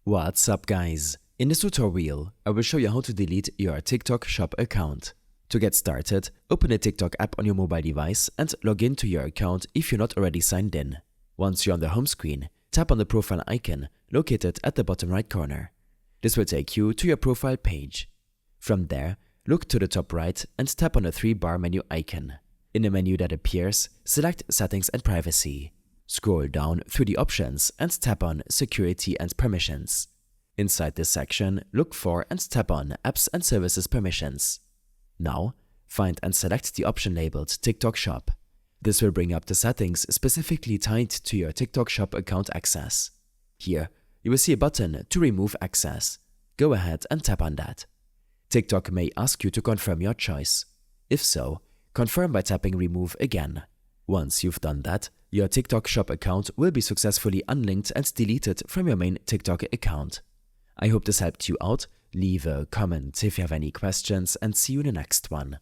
What's up guys? In this tutorial, I will show you how to delete your TikTok shop account. To get started, open the TikTok app on your mobile device and log in to your account if you're not already signed in. Once you're on the home screen, tap on the profile icon located at the bottom right corner. This will take you to your profile page. From there, look to the top right and tap on the 3-bar menu icon. In the menu that appears, select Settings and Privacy. Scroll down through the options and tap on Security and Permissions. Inside this section, look for and tap on Apps and Services Permissions. Now, find and select the option labeled TikTok Shop. This will bring up the settings specifically tied to your TikTok Shop account access. Here, you will see a button to remove access. Go ahead and tap on that. TikTok may ask you to confirm your choice. If so, confirm by tapping Remove again. Once you've done that, your TikTok Shop account will be successfully unlinked and deleted from your main TikTok account. I hope this helped you out. Leave a comment if you have any questions and see you in the next one.